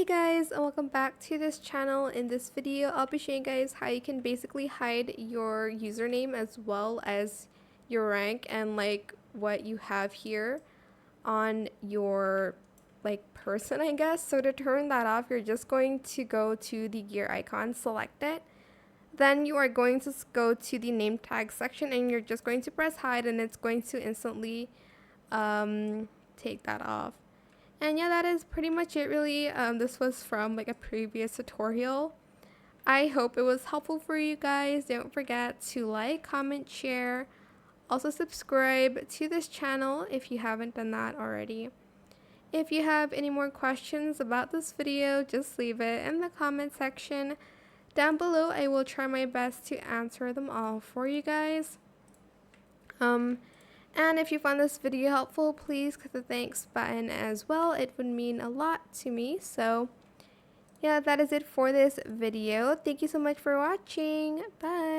Hey guys, and welcome back to this channel. In this video, I'll be showing you guys how you can basically hide your username as well as your rank and like what you have here on your person, I guess. So to turn that off, you're just going to go to the gear icon, select it. Then you are going to go to the name tag section and you're just going to press hide, and it's going to instantly take that off. And yeah, that is pretty much it really. This was from like a previous tutorial. I hope it was helpful for you guys. Don't forget to like, comment, share. Also subscribe to this channel if you haven't done that already. If you have any more questions about this video, just leave it in the comment section down below. I will try my best to answer them all for you guys. And if you found this video helpful, please click the thanks button as well. It would mean a lot to me. So yeah, that is it for this video. Thank you so much for watching. Bye.